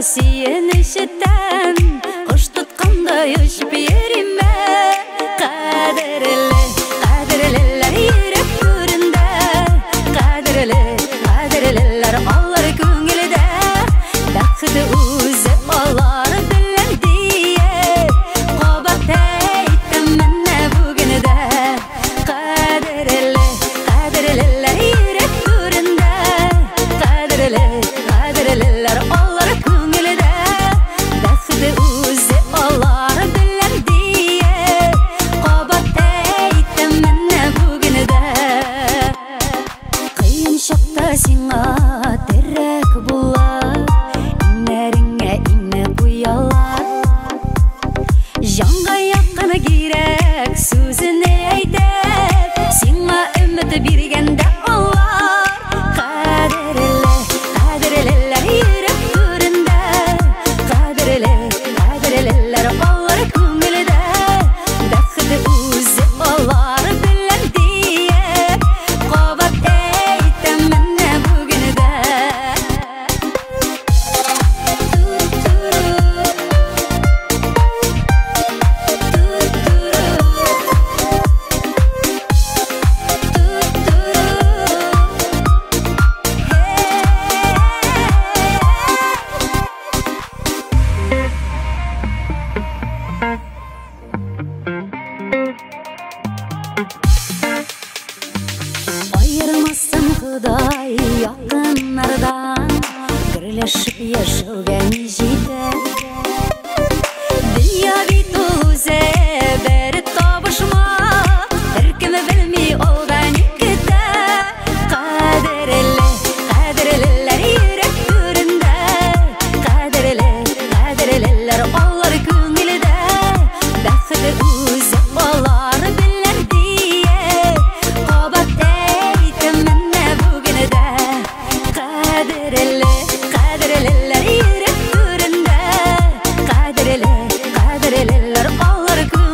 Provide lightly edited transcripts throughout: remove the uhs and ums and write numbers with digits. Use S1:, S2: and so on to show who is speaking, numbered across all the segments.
S1: сүйенішіттен құш тұтқандай ұшып ереме. Қадірлі, қадірлілер ерек көрінде, қадірлі, қадірлілер алар көңілді, бақыты өзі алар білін дие, қобат әйттім мәне бүгінді. Қадірлі, қадірлілер ерек көрінде, қадірлі, қадірлілер алар көңілді, бақыты өзі алар білін дие, қобат әйттім мәне бүгінді. Қиын шақта сеңа терек болар, инәріңе ине қуялар. Жанға яққаны керек сөзіне айтып, сеңа үміт бергенде олар. Қадірлі, қадірлілер ерек көрінде, қадірлі, қадірлілер алар көңілді, бақыты өзі алар білін дие, қобат әйттім мәне бүгінді. Айырмасын Құдай якындардан, бірлесіп ешуге не жейді. Дүния бит ол өзі бәрі табышмақ, біркімі білмей олда не кетті. Қадірлі, қадірлілер ерек көрінде, қадірлі, қадірлілер алар көңілді, бақыты өзі алар білін дие, қобат әйттім мәне бүгінді. Қадірлі, қадірлілер ерек көрінде, қадірлі, қадірлілер алар көңілді,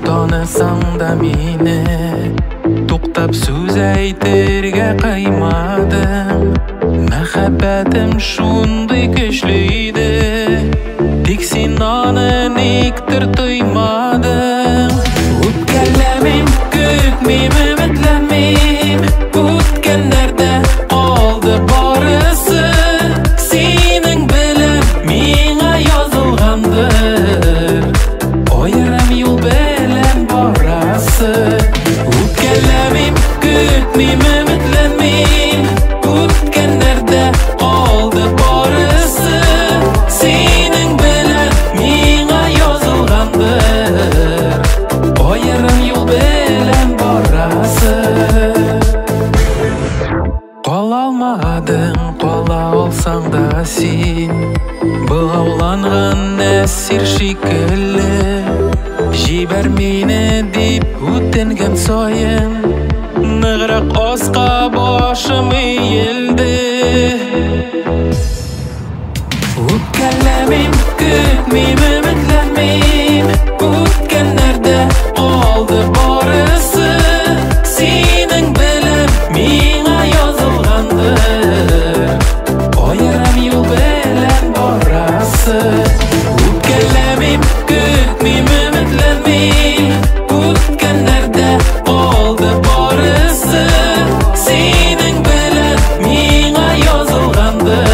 S2: Tanısang da meni to'xtab so'z aytirga qaymadim. Muhabbatim shunday kuchli edi, tek sen uni nektir tuymadim. O'pkalamim, ko'kmim, umidlamim, o'tganlarda oldi borisi, sening bilan menga yozilgandir. Oyram yo'l bilan borasi. O'pkalamim, ko'kmim, umidlamim, o'tganlarda oldi borisi, sening bilan menga yozilgandir. Oyram yo'l bilan borasi. Qololmadim, qola olsang da sen, Bağlanğan əsir şekilli, Jiber meni deb o'tengən soyim, Nığraq osqa boshim eğildi. O'pkalamim, ko'kmim, umidlamim, o'tganlarda oldi borisi, sening bilan menga yozilgandir. Oyram yo'l bilan borasi. O'pkalamim, ko'kmim, umidlamim, o'tganlarda oldi borisi, sening bilan menga yozilgandir.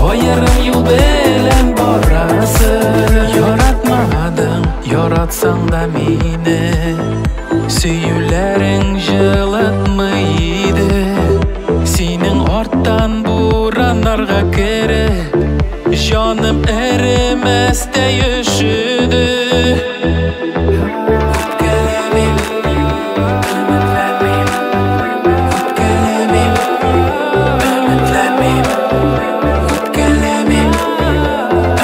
S2: Oyram yo'l bilan borasi. Yaratmadim, yaratsang da meni, Suyularing jilatmaydi. Sening ortdan bo'ronlarga kirib, jonim erimasda yushidi. O'pkalamim, umidlamim, o'pkalamim, umidlamim, o'pkalamim,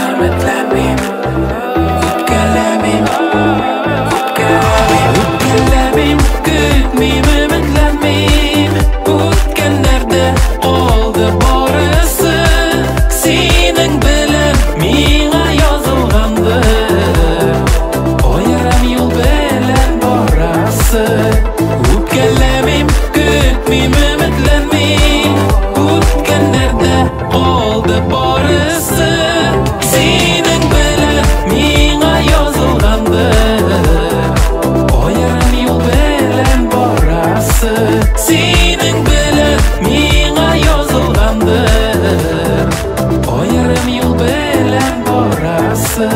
S2: umidlamim, o'pkalamim, o'pkalamim, ko'kmim, umidlamim, o'tganlarda oldi borisi, sening bilan menga yozilgandir. Oyram yo'l bilan borasi. O'pkalamim, ko'kmim, umidlamim, o'tganlarda oldi borisi, sening bilan menga yozilgandir. Oyram yo'l bilan borasi, sening bilan menga yozilgandir. Oyram yo'l bilan borasi.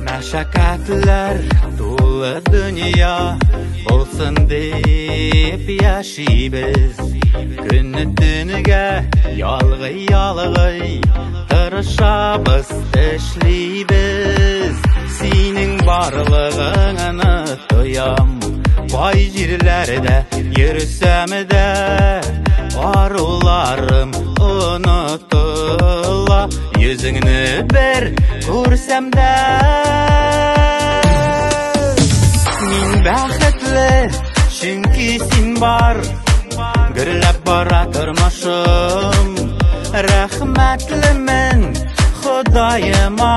S3: Meşakkatler dolu dünya olsun deb yaşaybiz. Günni tuniga yalg'y tirishamiz, ishlaybiz. Sening borlig'ingni to'yam, boy yerlarda yursam-da, arularim unutula. Yuzingni bir ko'rsam-da, men baxtli, chunki sen bor. Gurlab bora turmushim, rahmatliman Xudoyima,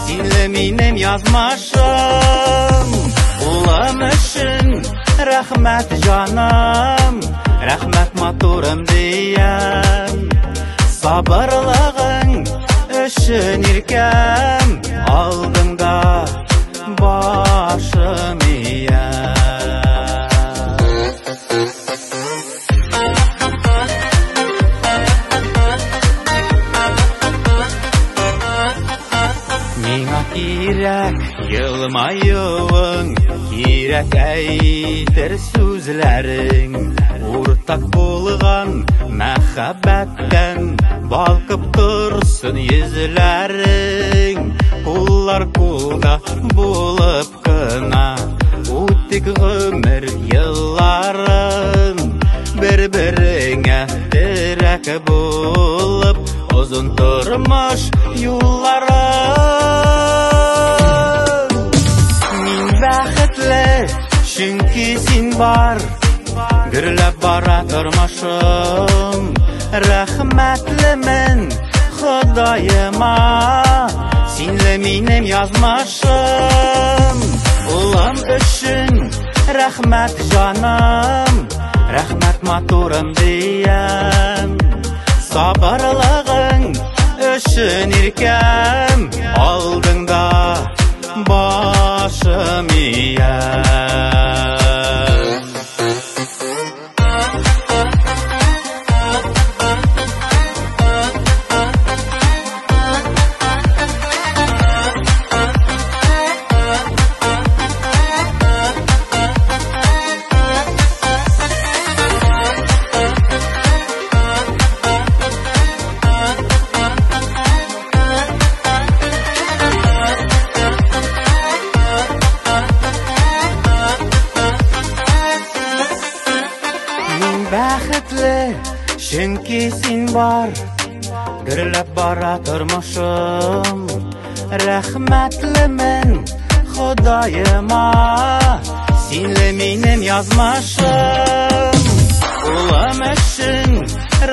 S3: senli menim yozmashim. Ulam uchun rahmat jonim, rahmat motorim deyam. Sabrlig'ing uchun erkam, oldimda boshim eyam. Menga kerak yilmayuving, kerak Йөрәк әйтер сүзләрең уртак булган мәхәббәттән балкып торсын йөзләрең Куллар кулда булып кына үттек гомер елларын Бер-береңә терәк булып озын тормыш юлларын Мин бәхетле, чөнки син бар Гөрләп бара тормышым Рәхмәтлемен Ходаема Синле минем язмашым Улым өчен рәхмәт җаным Рәхмәт матурым диям Сабырлыгың өчен иркәм Алдыңда башым иям Чөнки син бар Гөрләп бара тормышым Рәхмәтлемен Ходаема Синле минем язмашым Улым өчен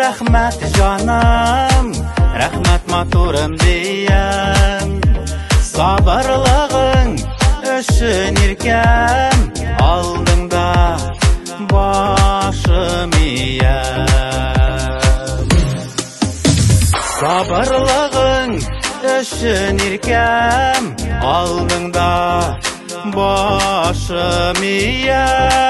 S3: рәхмәт җаным Рәхмәт матурым диям Сабырлыгың өчен иркәм Алдыңда башым иям Сабырлыгың өчен иркәм Алдыңда башым иям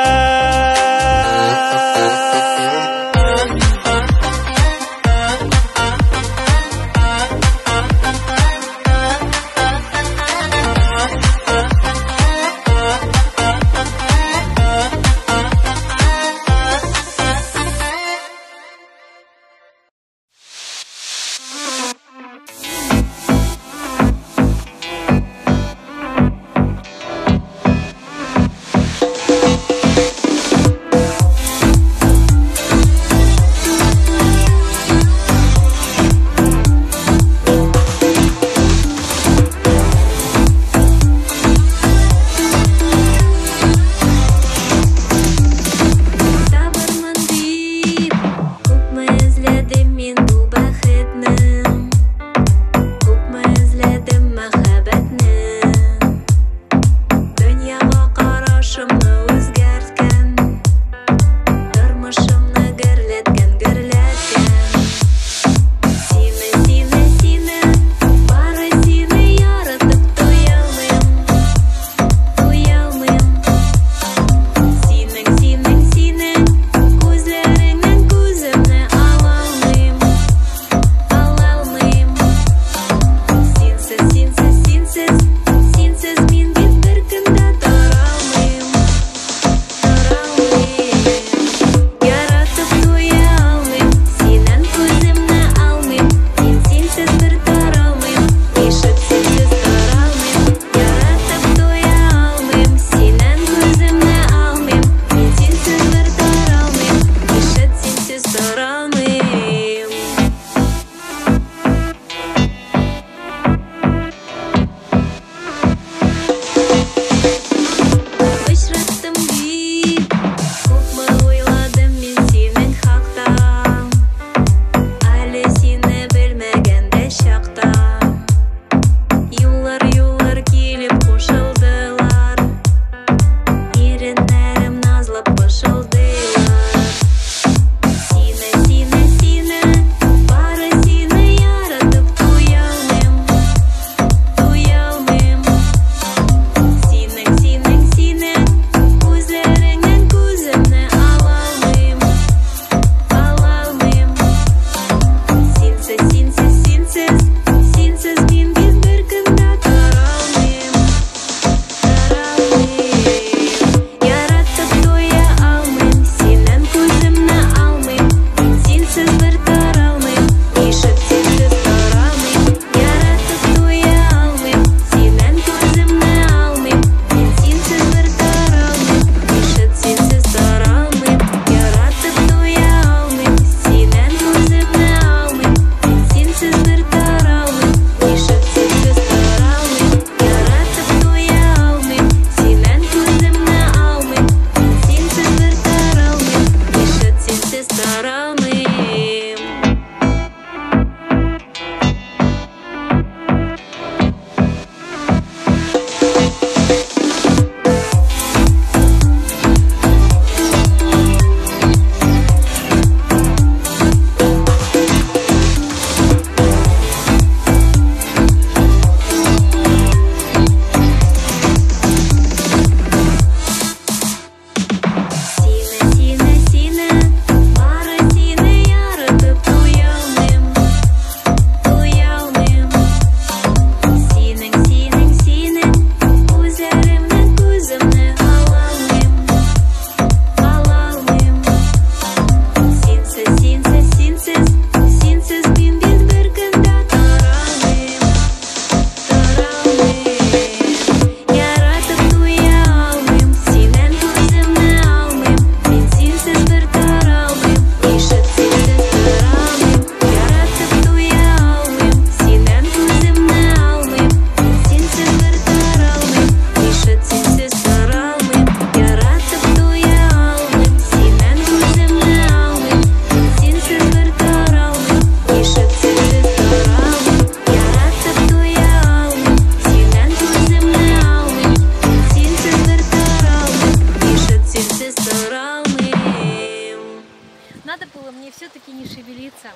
S4: или все-таки не шевелиться?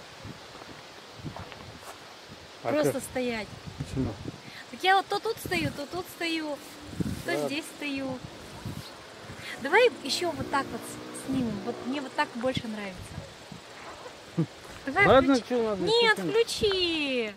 S5: А
S4: Просто
S5: как?
S4: стоять.
S5: Почему?
S4: Так я вот то тут стою, то тут стою, то здесь стою. Давай еще вот так вот снимем. Вот мне вот так больше нравится. Давай
S5: Ладно,
S4: включи.
S5: что ладно.
S4: Нет,
S5: секунду.
S4: включи.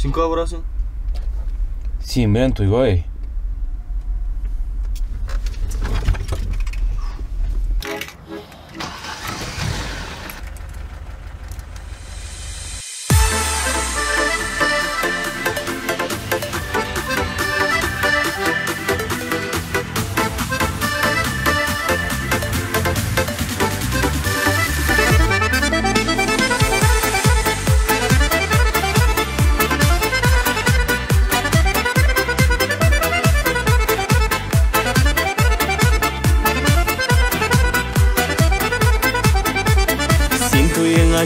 S6: Сен кая барасың?
S2: Сен белән туйга ай.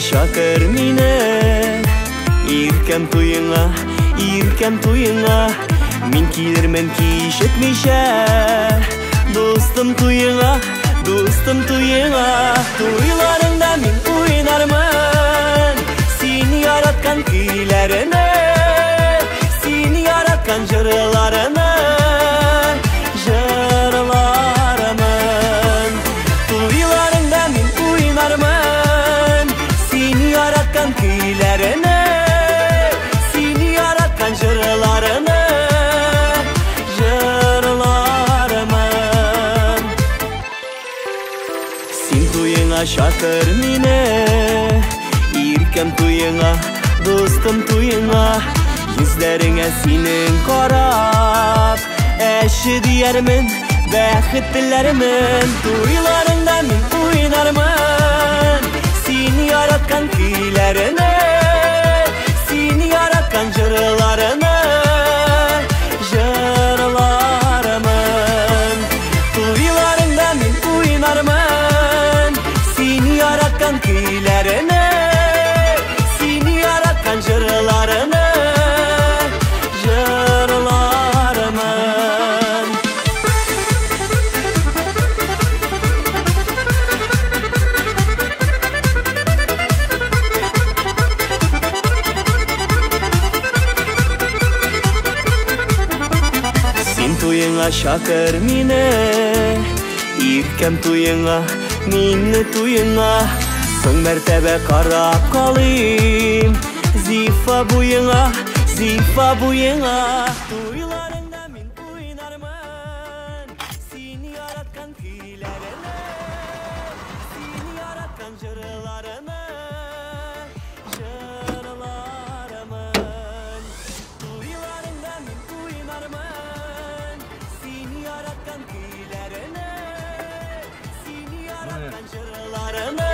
S6: Şakır mine İrkem tuyuna Min kilirmen kiş etmişe Dostum tuyuna Tuylarında min oynarman Seni yaratkan kıylarını Seni yaratkan jırlarını Tuylarında min oynarman Seni yaratkan kıylarını Seni yaratkan jırlarını Sen tuyuna şakır mine İrkem tuyuna Dostum tuyuna Yüzlerine senin karab Eşi diyermin Bəxtlərimin Tuylarında min oynarman Seni yaratkan kıylarını Seni yaratkan jırlarını Tuylarında min oynarman Seni yaratkan kıylarını Seni yaratkan jırlarını Şakır mine İrkem tuyuna Minni tuyuna Son mertebe karab kalayım Zifa buyuna Tuylarında min oynarman Seni yaratkan kıylarını Seni yaratkan jırlarını Tuylarında min oynarman Seni yaratkan kıylarını Seni yaratkan jırlarını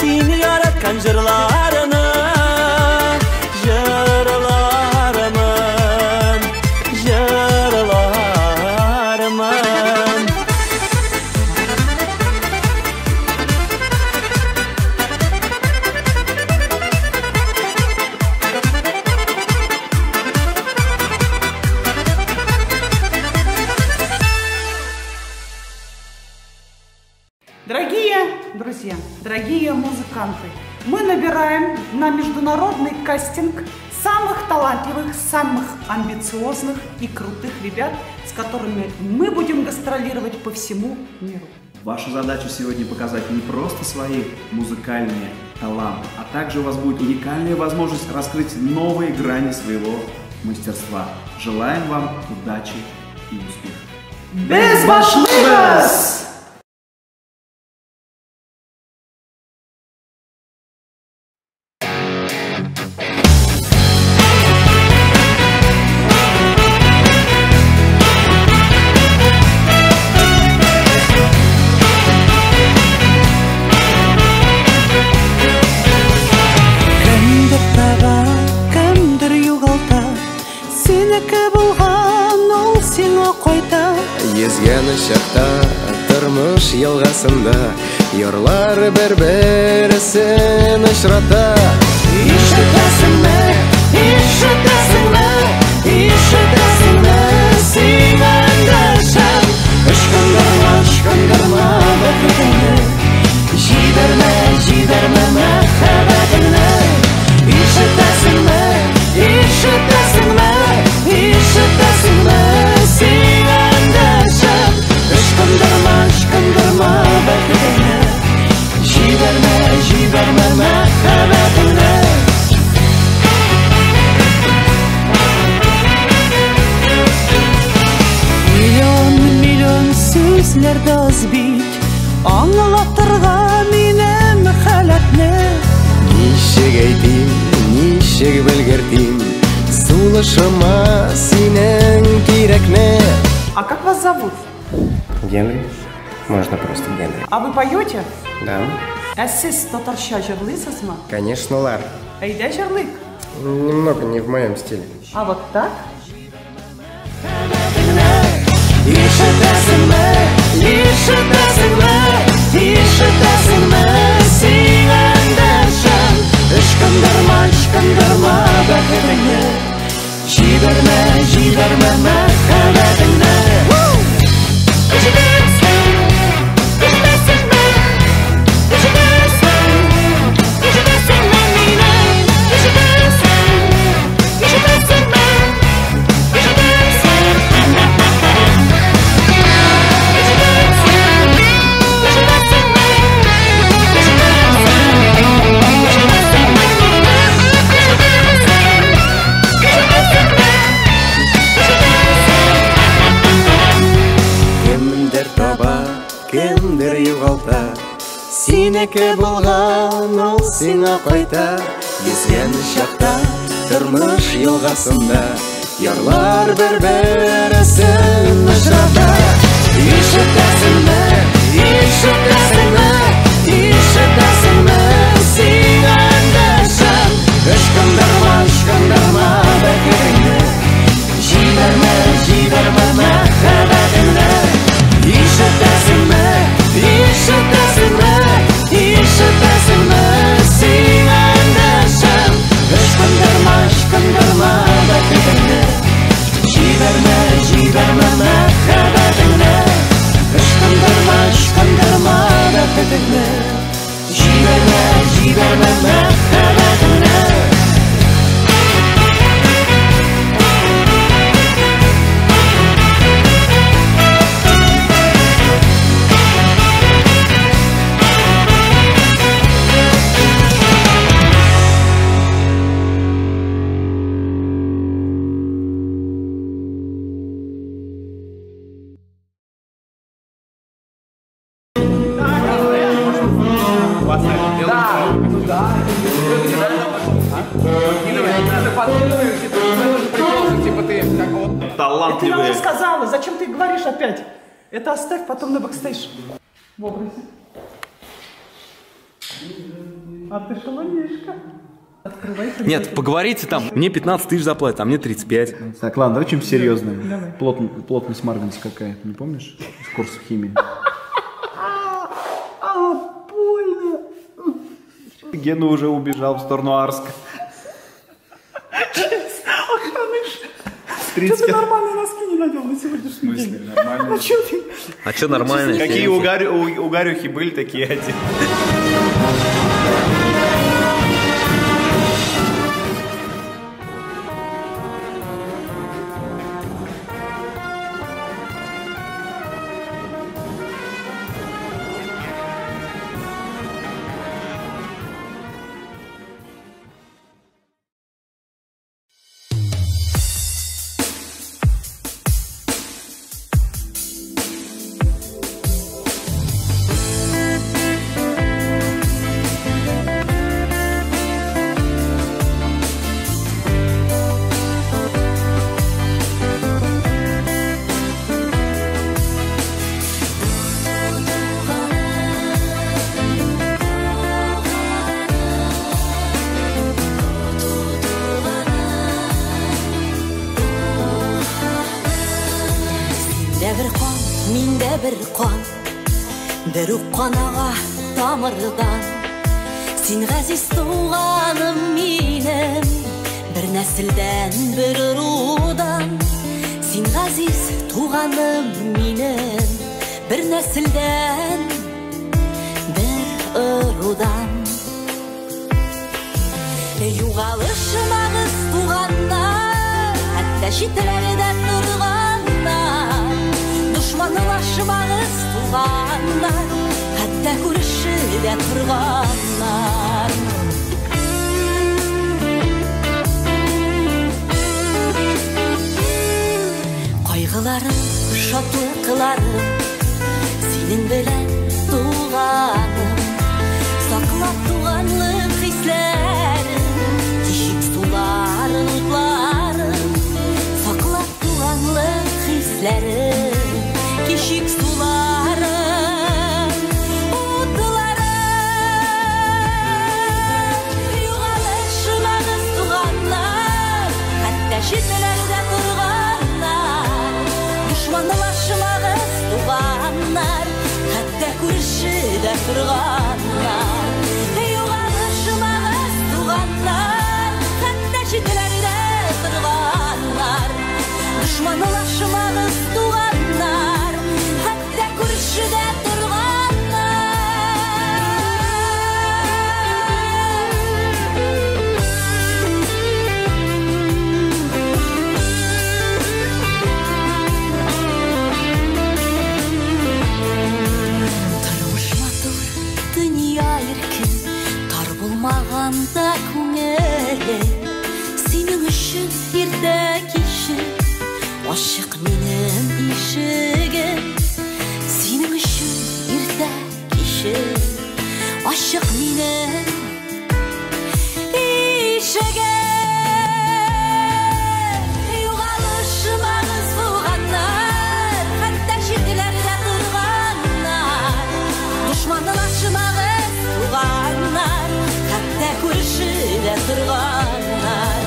S6: Seni yaratkan jırlarını
S7: Дорогие друзья, дорогие музыканты, мы набираем на международный кастинг самых талантливых, самых амбициозных и крутых ребят, с которыми мы будем гастролировать по всему миру.
S8: Ваша задача сегодня показать не просто свои музыкальные таланты, а также у вас будет уникальная возможность раскрыть новые грани своего мастерства. Желаем вам удачи и успеха.
S7: Без башлыгас!
S6: Кімді
S5: Yüzgeni şakta Tırmış yılgasında Yorlar bir-birisini ışrata İşitesinme, işitesinme, işitesinme Sen endişem Işkındırma, ışkındırma Bekletini Jiberme, jiberme Mehebetini İşitesinme, işitesinme, işitesinme Sen endişem Işkındırma, ışkındırma Bekletini Jiberme, jiberme Mehebetini
S6: Milyon sözlerde az bit Anlatırga minem halatni
S5: Nişek eyteyim, nişek belgerteyim Сулышыма синең кирәкне.
S7: А как вас зовут?
S5: Генри. Можно просто Генри.
S7: А вы поете?
S5: Да.
S7: Сіз татарша жырлыйсызмы?
S5: Конечно, Лар.
S7: Әйдә жырлыйк.
S5: Немного не в моем стиле.
S7: А вот так?
S6: İşitesinme, işitesinme, işitesinme Sen endişem Işkındırma, ışkındırma Bekletini Jiberme, jiberme Mehebetini İşitesin, işitesinme İşitesin, işitesinme Mine İşitesin, işitesinme
S5: Кемдер таба, кемдер югалта Синеке булган ул сиңа кайта Йөзгән чакта тормыш елгасында Ярлар бер-бересен ышрата Ишетәсеңме, ишетәсеңме, ишетәсеңме Син әндәшәм Ышкындырма, ышкындырма бәкетеңне Jiberme, jiberme Mehebetini İşitesinme, işitesinme, işitesinme Sen endişem Işkındırma, ışkındırma Bekletini Jiberme, jiberme Mehebetini Işkındırma, ışkındırma Bekletini Jiberme, jiberme Mehebetini
S7: Ты нам рассказала, зачем ты говоришь опять? Это оставь потом на бэкстейдж. В образе. А ты шалунишка. Открывай.
S9: Нет, поговорите там. Мне 15 тысяч заплатят, а мне 35.
S8: Так, ладно, очень серьезно.
S7: Давай.
S8: Плотность марганца какая, не помнишь? Из курса химии.
S7: Больно.
S8: Гена уже убежал в сторону Арска.
S7: Что ты нормальные носки не надел на сегодняшний день?
S8: В смысле, нормально?
S7: А что ты?
S9: А что нормально?
S8: Какие у Гарюхи были, такие одеты.
S1: bir kan, bir uqqan ağa tamırdan. Sen gaziz tuğanım minem, bir nesilden bir rudan. Sen gaziz tuğanım minem, bir nesilden bir rudan. Yuğalışmağız tuğanlar, hatta şitlerde turganlar. Düşmanlaşmağız tuğanlar, hatta kurşuda turganlar. Kaygılarım, şatlıklarım, senin bilen tuğanım. Saklap tuğanlık hislerim, tişik suların utlarım. Saklap tuğanlık hislerim, tişik suların utlarım. Yuğalışmağız tuğanlar, hatta şitlerde turganlar. Düşmanlaşmağız tuğanlar, hatta kurşuda turganlar. Yuğalışmağız tuğanlar, hatta şitlerde turganlar. Düşmanlaşmağız tuğanlar, hatta kurşuda Mağanda күңеле, синең өчен иртә кичә ачык минем ишегем. Синең өчен иртә кичә ачык минем ишегем. Югалышмагыз туганнар, хәтта шикләрдә турганнар. Душманлашмагыз туганнар, hatta kurşuda turganlar.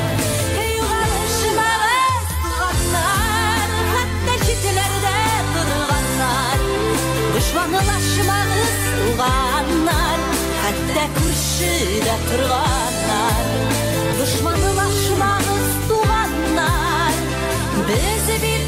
S1: Yuğalışmağız tuğanlar, hatta şitlerde turganlar. Düşmanlaşmağız tuğanlar, hatta kurşuda turganlar. Düşmanlaşmağız tuğanlar, biz bir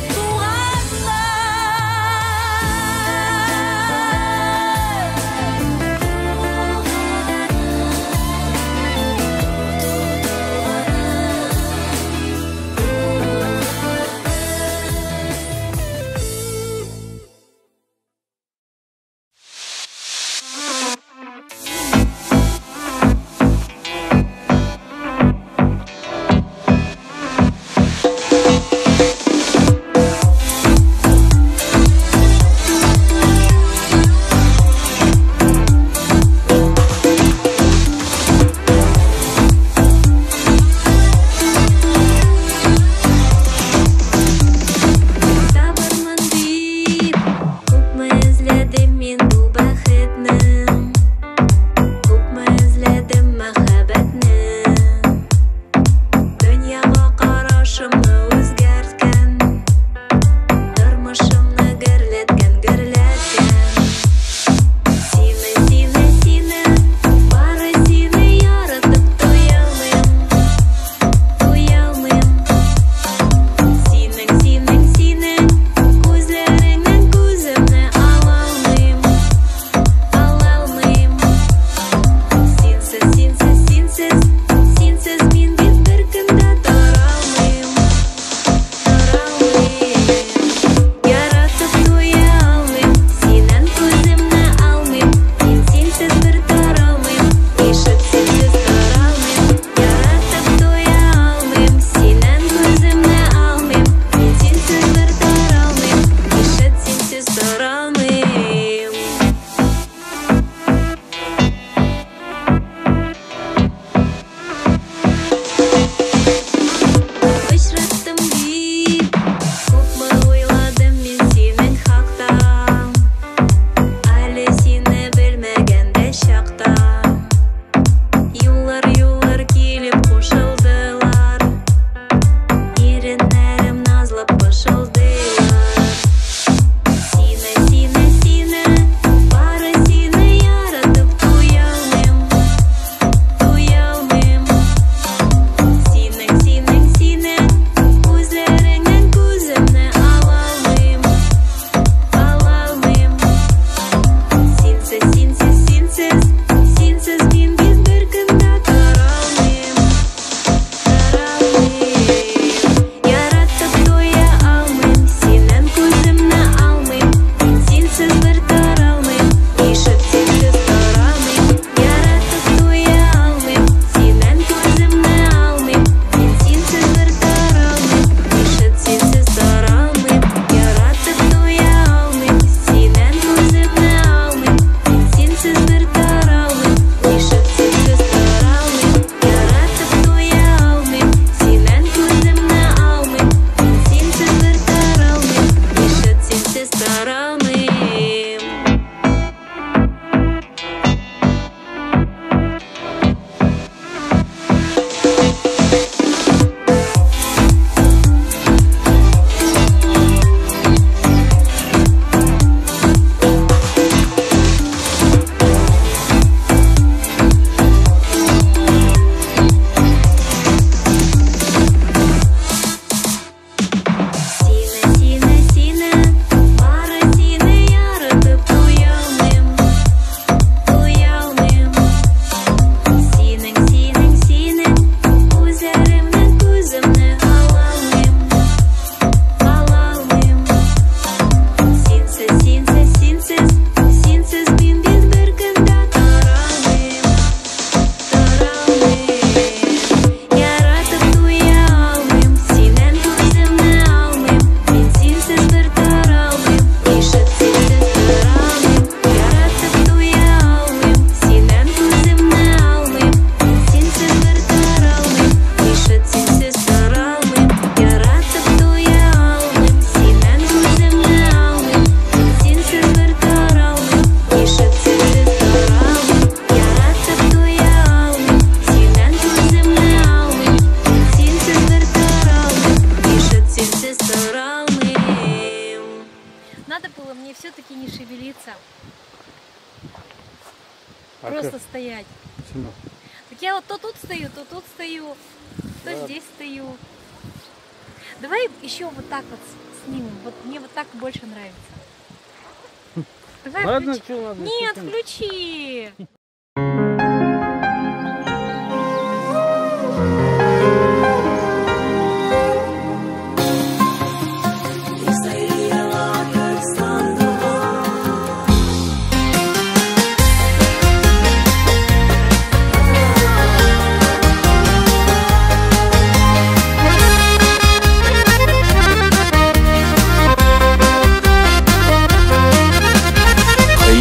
S4: стоять? Так я вот то тут стою, то здесь стою. Давай еще вот так вот снимем. Вот мне вот так больше нравится. Давай
S2: Ладно,
S4: включи.
S2: что, ладно.
S4: Нет, включи.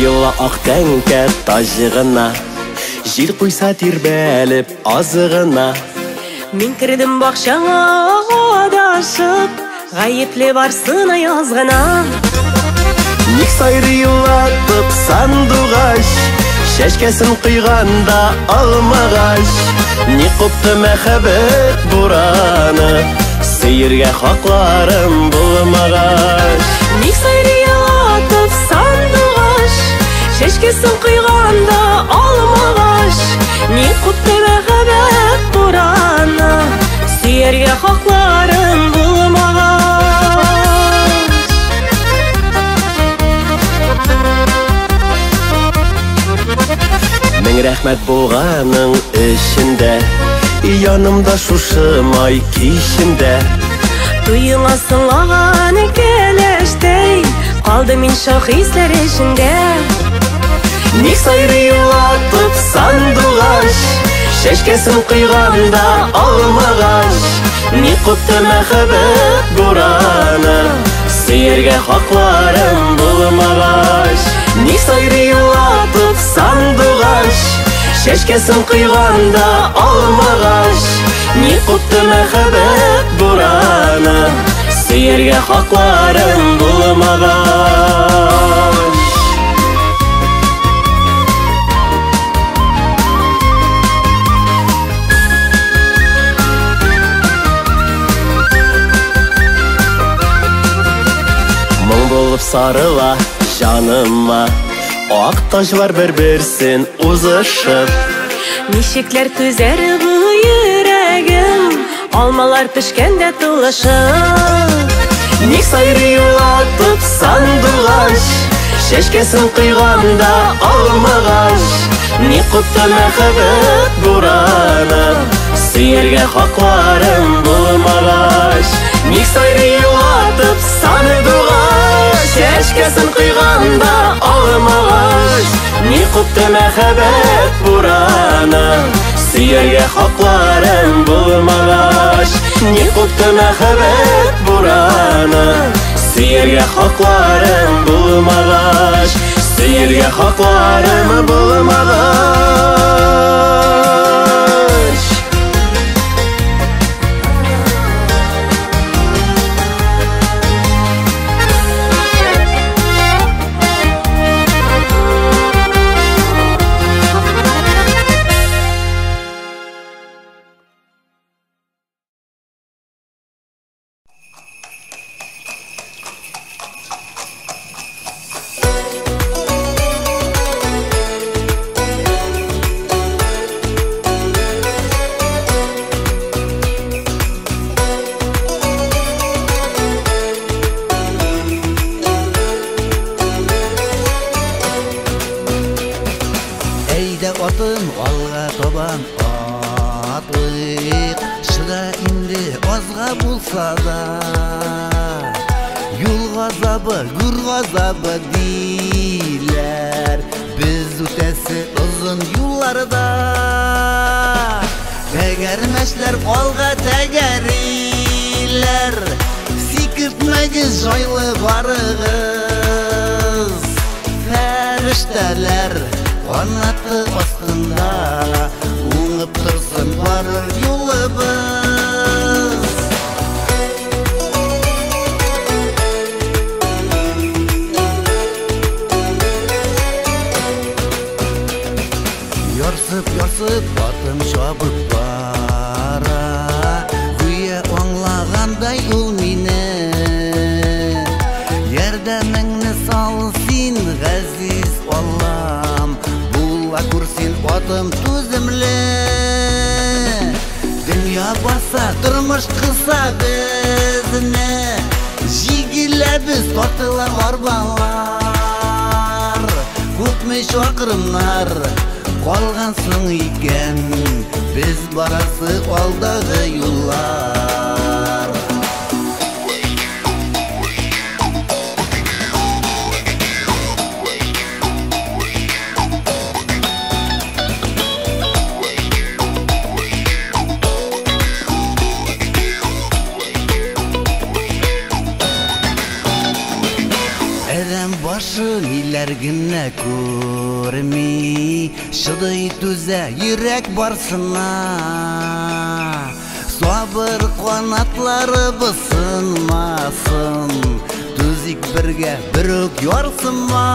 S5: Йыла ақ тәңкә тажығына, жел құйса тербәліп азығына.
S6: Мин кірдім бақшаңа адашып, ғайыпле барсын аязғына.
S5: Ник сайры йылатып сандуғаш, шәшкәсін құйғанда алмағаш. Ник қопты мәхәббәт бураны, сейірге хақларым болмағаш.
S6: Ник сайры йылатып сандуғаш, шәшкесін құйғанда алмағаш. Ник қопты мәхәббәт бураны, сейірге хақларым болмағаш.
S5: Мен рәхмәт болғаның ішінде, янымда шушымай кешімде.
S6: Туйыңа сыңлаған келештей, қалды мен шахислер ішінде.
S5: Ник сайры йылатып сандуғаш, шәшкәсін құйғанда алмағаш. Ник қопты мәхәббәт бураны, сейірге хақларым болмағаш. Ник сайры йылатып сандуғаш, шәшкәсін құйғанда алмағаш. Ник қопты мәхәббәт бураны, сейірге хақларым болмағаш. Мың болып сарыла жаныма, ақ тажлар бір-бірсін узышып.
S6: Нишекләр түзәр бу йөрәгем, алмалар пешкәндә тулышып.
S5: Ник сайры йылатып сандуғаш, шәшкәсін құйғанда алмағаш. Ник қопты мәхәббәт бураны, сейірге хақларым болмағаш. Ник сайры йылатып сандуғаш, шәшкәсін құйғанда алмағаш. Ник қопты мәхәббәт бураны, сейірге хақларым болмағаш. Ник қопты мәхәббәт бураны, сейірге хақларым болмағаш. Сейірге хақларым болмағаш.
S10: Атын алға табан атлық, шыда инде азға булса да. Юл газабы, гүр газабы дейләр, біз үтәсе ұзын юлларда. Тәгәрмәшләр алға тәгәриләр, сикертмәгез жайлы барығыз. Фәрештәләр қанаты астында, уңып тұрсын барыр юлыбыз. Ярсып батым шабып бара, гүя аңлағандай ул мине. Ярдәмеңне сал син, ғәзиз Аллам, була күрсин отым түзімлі. Dünya basa durmuş kısa bizine, jigile biz tortılar arbalar. Köpmüş akırımlar kolgansın iken, biz barası aldağı yollar. Başın ilergine көрмей, шыдай түзә йөрәк барсына. Сабыр канатлары бысынмасын, түзик бергә бүрек ярсыма.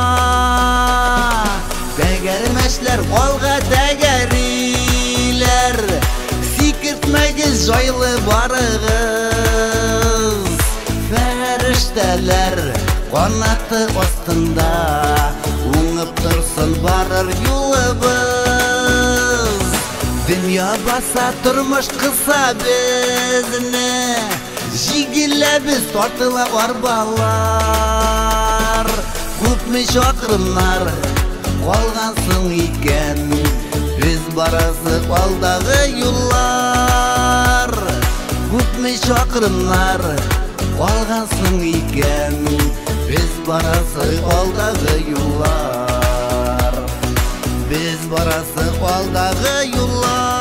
S10: Тәгәрмәшләр алга тәгәриләр, сикертмәгез җайлы барыгыз. Фәрештәләр Qanatı ostunda uңып тұрсын барыр юлыбыз. Dünya basa turmuş kısa bizine, jigile biz tortıla arbalar. Köpmüş akırımlar kalgansın iken, biz barası aldağı yollar. Köpmüş akırımlar kalgansın iken, biz barası aldağı yollar. Biz barası aldağı yollar.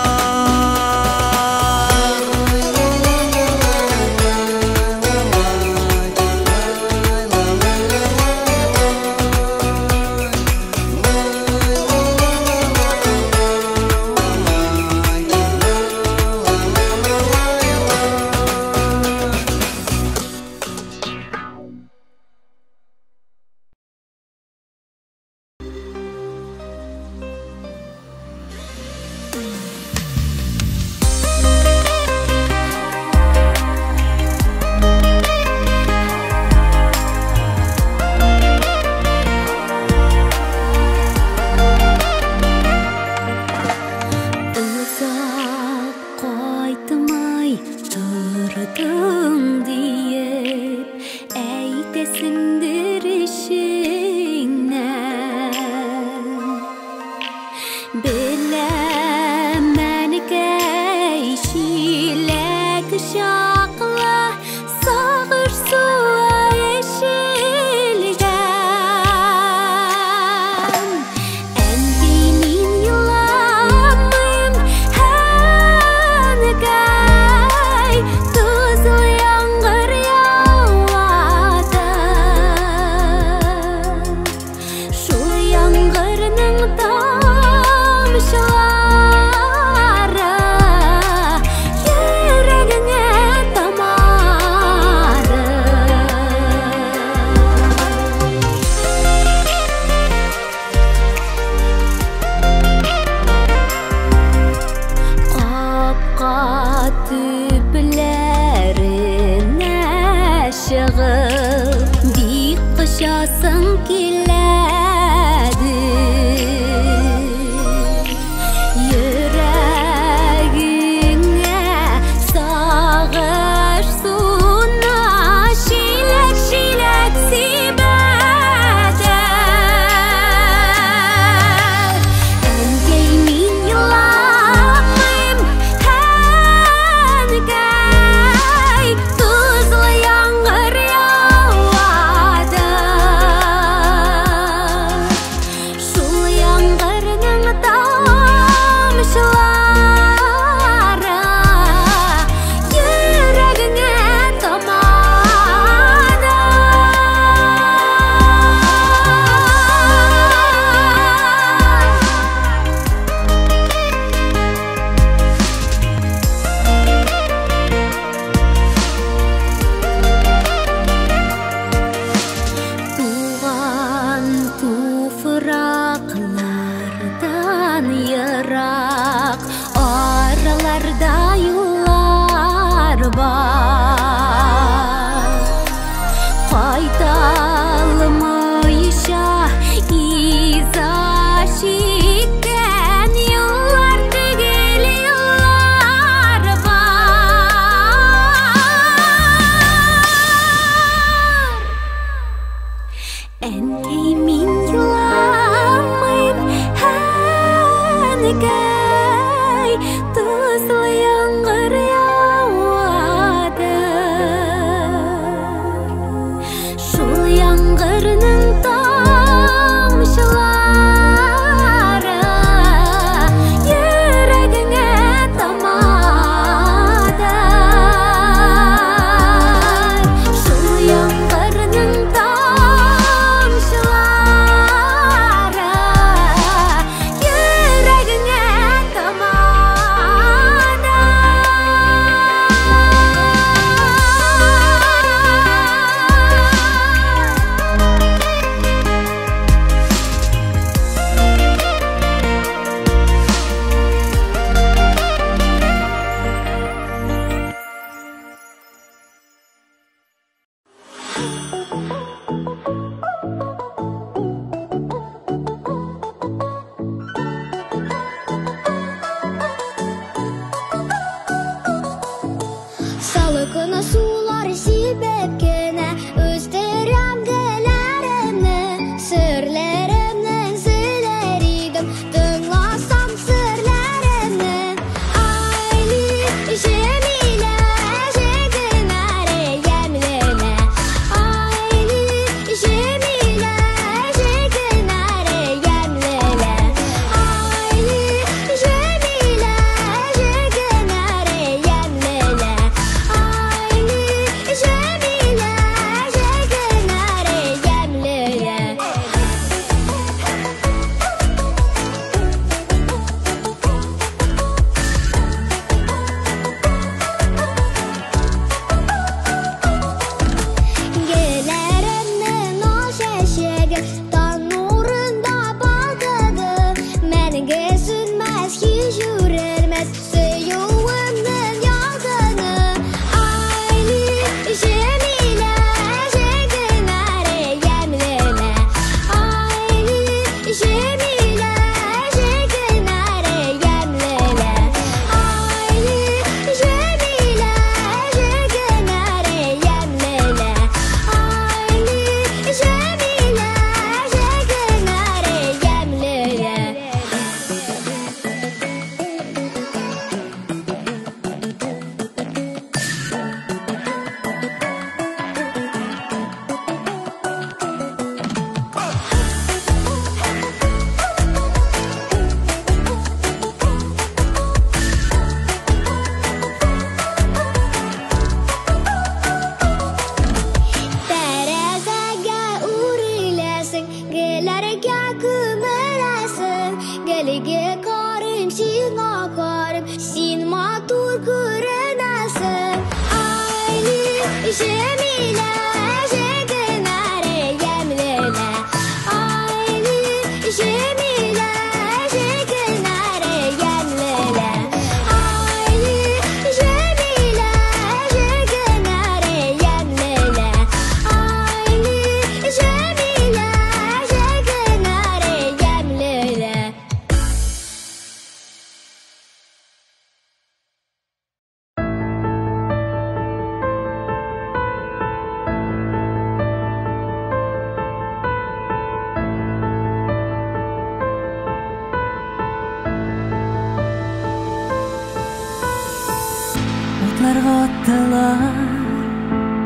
S1: Kaytalmayışa izah çekten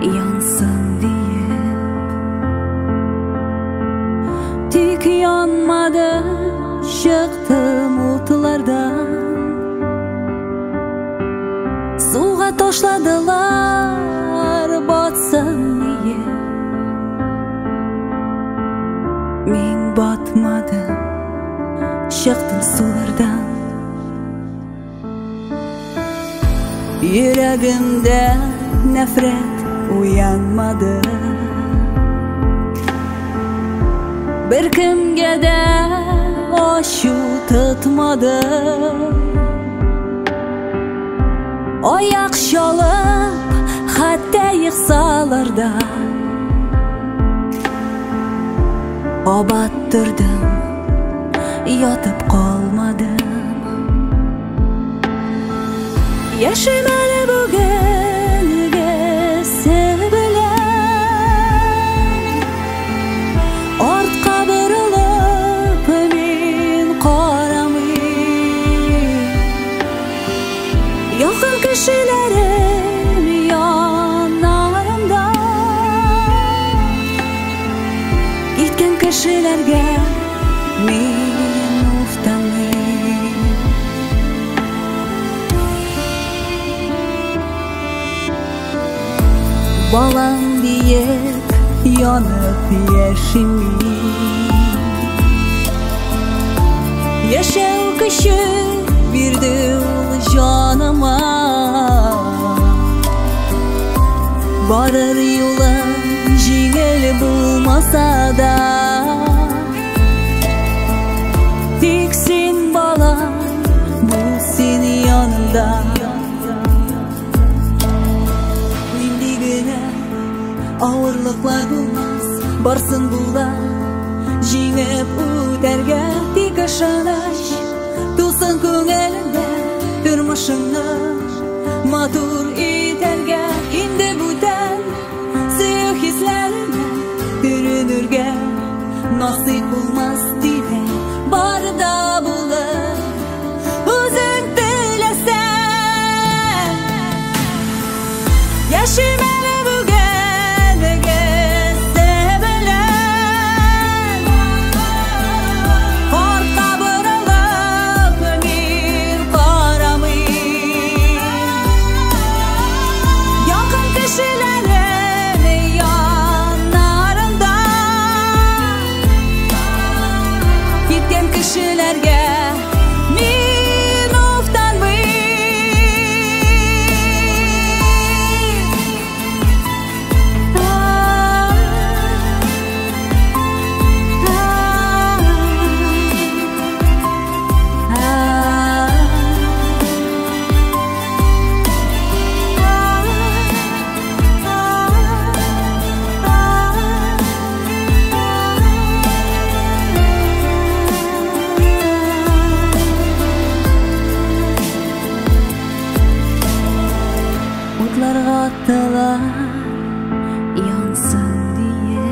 S1: Yansın diye Tük yanmadı Çıktım otlardan Suğa toşladılar Batsın diye Men batmadım Çıktım sulardan Yüreğimde nefret uyanmadı Bir kimge de aşu tutmadı Oyak şalıp hatta yıksalarda Obattırdım yatıp kalmadım Yaşamalı bugünge sevilen Ortqa burulup men qaramayım Yakın kişilerim yanlarımda Gitken kişilerge men uftanmayım Balam diyip yanıp yaşamayım Yaşav kışı birdi ol canıma Barır yolum jingil bulmasa da Tiksin balam bu senin yanında Ağırlıklar bulmaz, barsın bular Jingip üterge tik ışınış Tulsun köngülünde turmuşunu Matur iterge indi buten Насip bulmaz diye barda bulur Özün dilesen Yaşımını bugünge sevilen Korka bırılıp bir karamayın Yakın kişilerin yanlarında Gitken kişilerge min Otlarga attılar yansın diye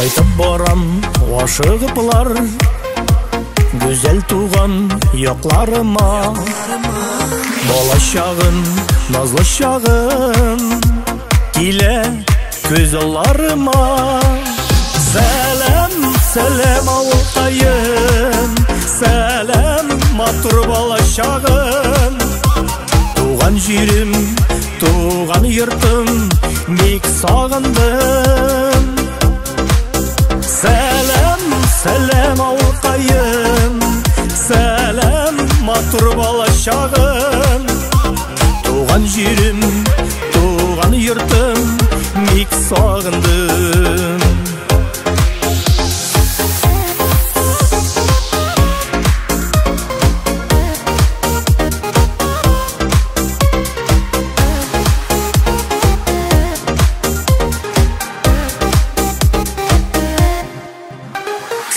S5: Кайтып барам ашыгыплар, güzel туган якларыма. Бала чагын, назлы чагын килә күз алларыма. Сәлам, сәлам авылкайым, сәлам матур бала чагым. Туган җирем, туган йортым, бик сагындым. Сәлам, сәлам авылкайым, сәлам матур бала чагым. Туган җирем, туган йортым, бик сагындым.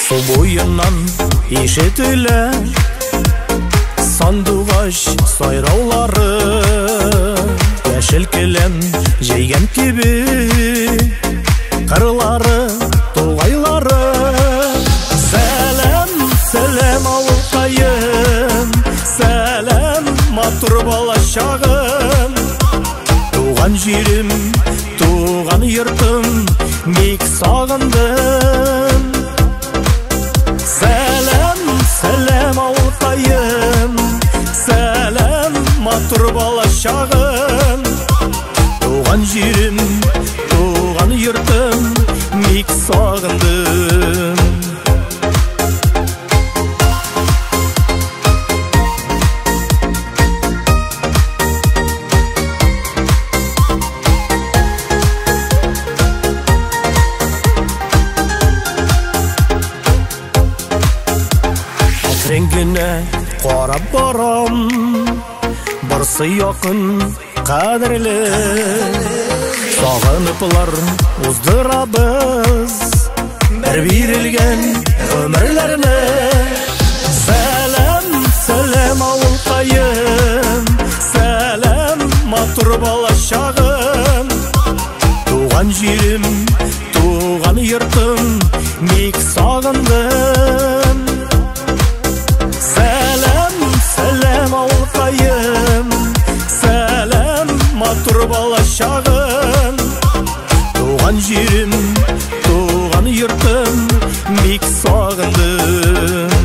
S5: Су буеннан ишетелә сандугач сайраулары, яшел келәм җәйгән кебе кырлары, тугайлары. Сәлам, сәлам авылкайым, сәлам матур бала чагым. Туган җирем, туган йортым, бик сагындым. Сәлам, сәлам авылкайым, сәлам матур бала чагым. Туган җирем, туган йортым, бик сагындым. Реңгенә карап барам, барсы якын кадерле. Сагыныплар уздырабыз бер бирелгән гомерләрне. Сәлам, сәлам авылкайым, сәлам матур бала чагым. Туган җирем, туган йортым, бик сагындым. Сәлам, сәлам авылкайым, сәлам матур бала чагым. Туган җирем, туган йортым, бик сагындым.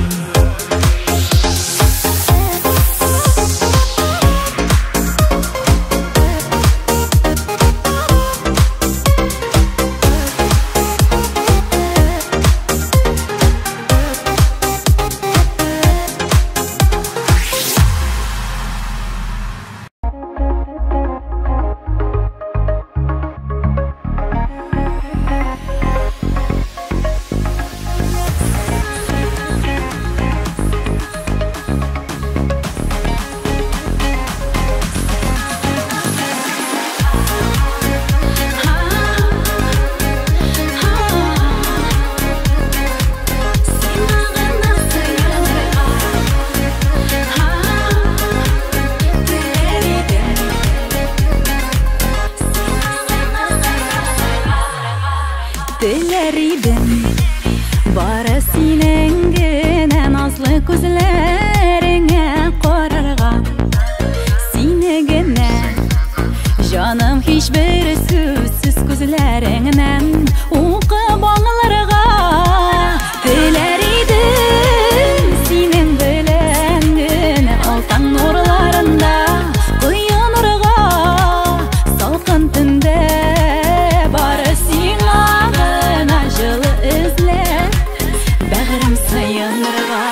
S1: Теләр идем бары синең генә назлы күзләреңә карарга. Сине генә җаным һичбер сүзсез күзләреңнән укып аңларга. Теләр идем синең белән генә алтын нурларында коенырга. Салкын төндә бары сиңа гына җылы эзләп бәгърем сыенырга.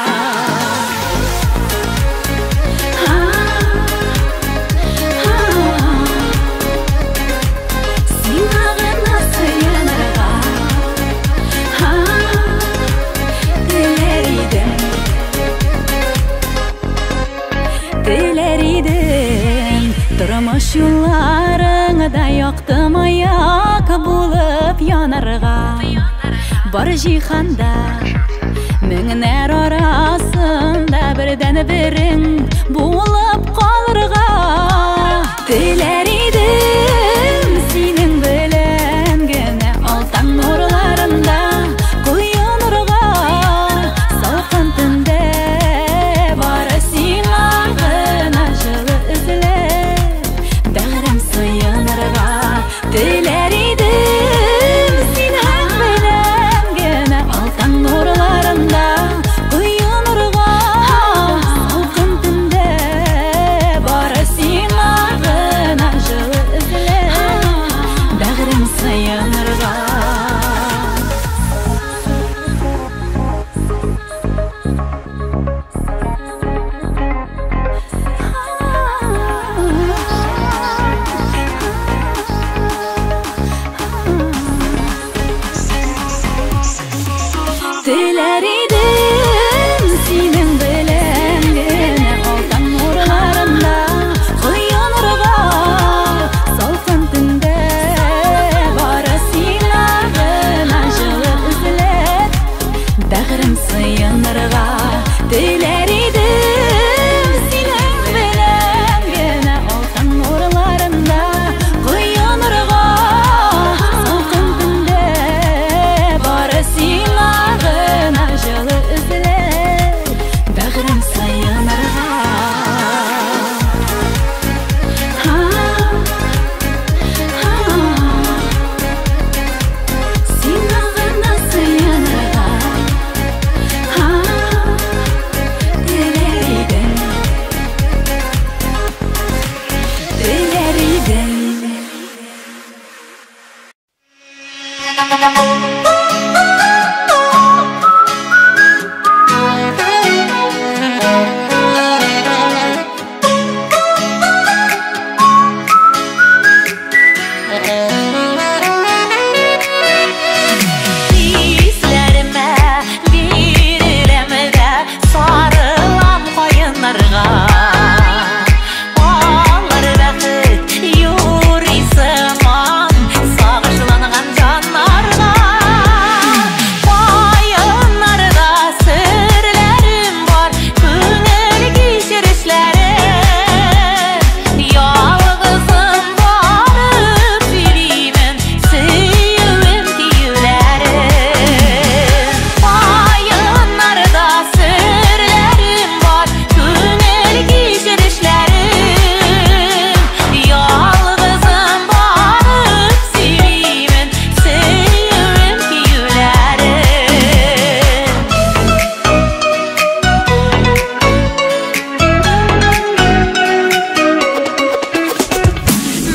S1: Сиңа гына сыенырга. Теләр идем тормыш юлларыңда яктым аяк булып янарга. Бар җиһанда меңнәр арасында бердән берең булып калырга. Теләр идем синең белән генә алтын нурларында сайынырға. Dilер idem senin bilen gene altan nurlarında koyanırga salkın tünde barasıyla gına жылы izlet dağırım sayınırga. Dilер idem senin bilen gene altan nurlarında koyanırga salkın tünde barasıyla жылы izlet dağırım sayınırga. Sina gına sayınırga. Dileriden Hislerime birilem de sarılam koyunlarga. Alır vakit yuri zaman sağışlangan canlarga. Koyunlarda sırlarım var, köngül geçirişlerim. Yalgızım varıp süreyim süyüğüm tüylerim. Koyunlarda sırlarım var, köngül geçirişlerim. Yalgızım varıp süreyim süyüğüm tüylerim.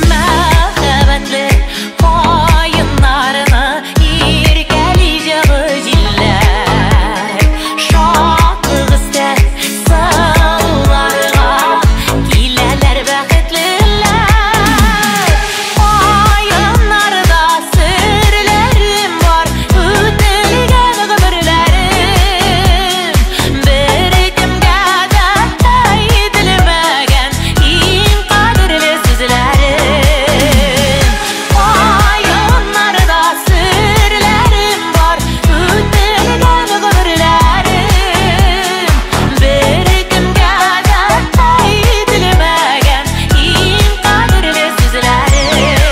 S1: Мәхәббәтле коеннарны иркәләйҗәге җилләр. Шатлык истәр сылларга киләләр бәхетлеләр. Коеннарда серләрем бар, үтелгән гомерләрем. Беркемгә дә әйтелмәгән иң кадерле сүзләрем. Коеннарда серләрем бар, үтелгән гомерләрем. Беркемгә дә әйтелмәгән иң кадерле сүзләрем.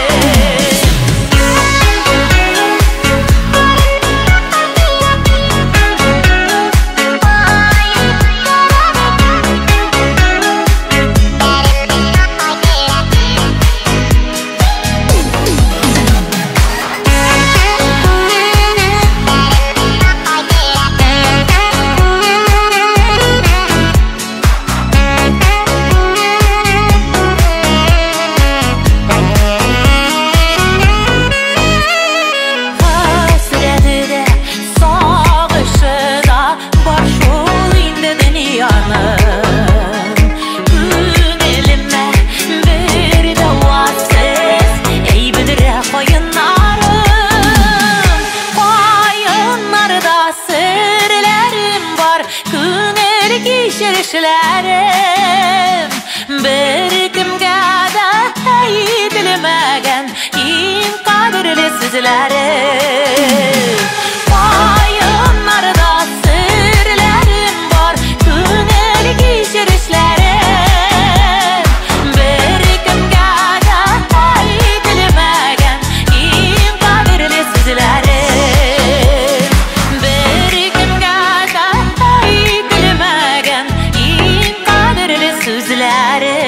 S1: Hasreti de sağışı da var şol indi dünyanın. Günelime bir de vatsiz ey bidire koyunlarım. Koyunlarda sırlarım var, günel geçirişlerim. Berkimge de eğitilmegen iň kadırlı sözlerim. Koyunlarda sırlarım var, günel geçirişlerim. Berkimge de eğitilmegen iň kadırlı sözlerim. Berkimge de eğitilmegen iň kadırlı sözlerim.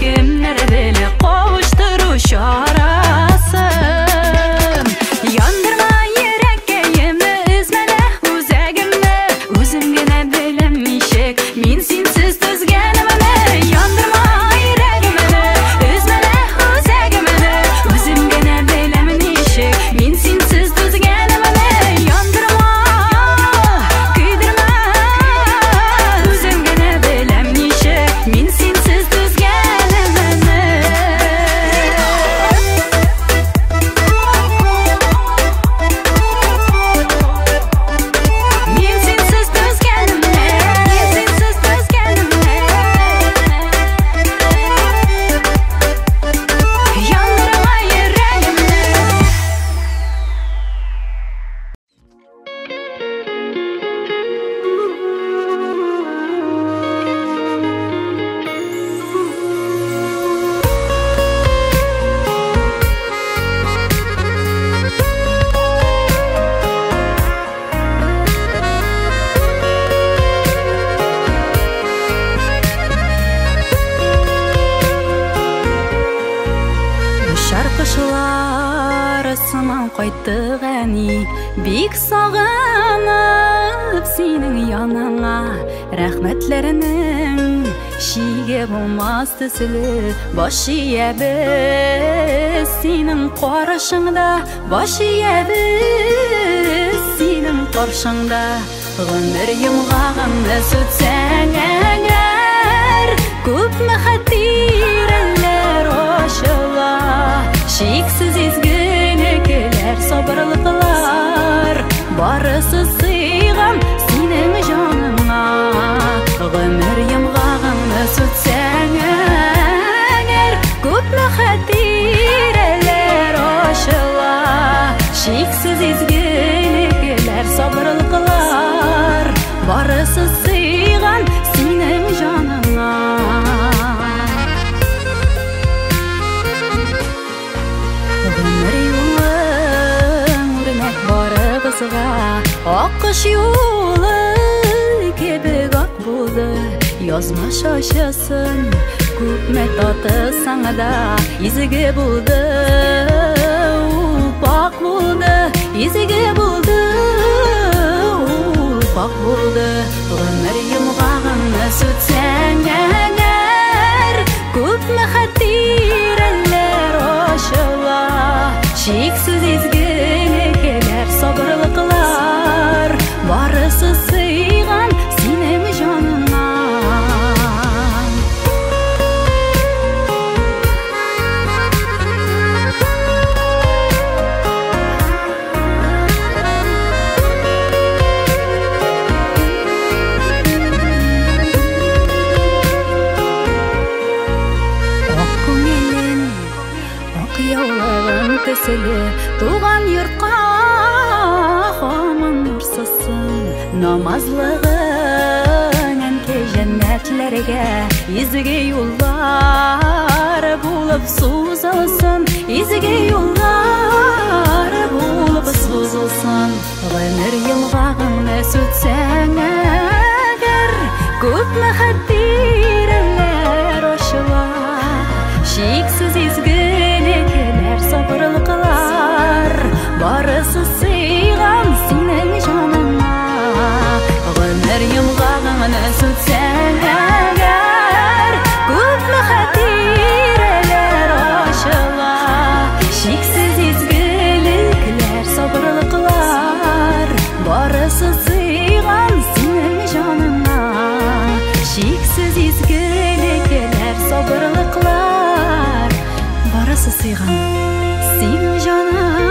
S1: кемнер беле кавыштыру чарасын. Яндырма йөрәккәемне, үзмәле үзәгемне, үзем генә беләм ничек мин синсез түзгәнемне. Яндырма йөрәгемне, үзмәле үзәгемне, үзем генә беләм ничек мин синсез түзгәнемне. Яндырма, көйдермә, үзем генә беләм ничек мин синсез түзгәнемне. Мин синсез түзгәнемне, мин синсез түзгәнемне. Яндырма йөрәгемне. Шаркышылар сыман кайттык әни, бик сагынып синең яныңа. Рәхмәтләренең шиге булмас төсле, баш иябез синең карашыңда, баш иябез синең каршыңда. Гомер йомгагымны сүтсәң әгәр, күпме хәтирәләр ачыла. Шиксез изгелекләр, сабырлыклар, барысы сыйган синең җаныңа. Гомер йомгагыңны сүтсәң әгәр, күпме хәтирәләр ачыла. Шиксез изгелекләр, сабырлыклар, барысы сыйган синең җаныңа. Гомер юлың үрнәк барыбызга, аккош юлы кебек ак булды. Язма шашасын, күпме таты саңда, изге булды, ул пак булды, изге булды, ул пак булды. Гомер йомгагыңны сүтсәң әгәр, күпме хәтирәләр ачыла. Шиксез изгелекләр, сабырлыклар, барысы сыйган синең җаныңа. Ак күңелең, ак яулыгың төсле, туган йортка һаман нурсызсың. Намазлыгың әнкәй җәннәтләргә, изге юллар булып сузылсын, изге юллар булып сузылсын. Гомер йомгагыңны сүтсәң әгәр, күпме хәтирәләр ачыла. Шиксез изгелекләр, сабырлыклар, барысы сыйган синең җаныңа. Гомер йомгагыңны сүтсәң әгәр, күпме хәтирәләр ачыла. Шиксез изгелекләр, сабырлыклар, барысы сыйган синең җаныңа. Шиксез изгелекләр, сабырлыклар, барысы сыйган синең җаныңа.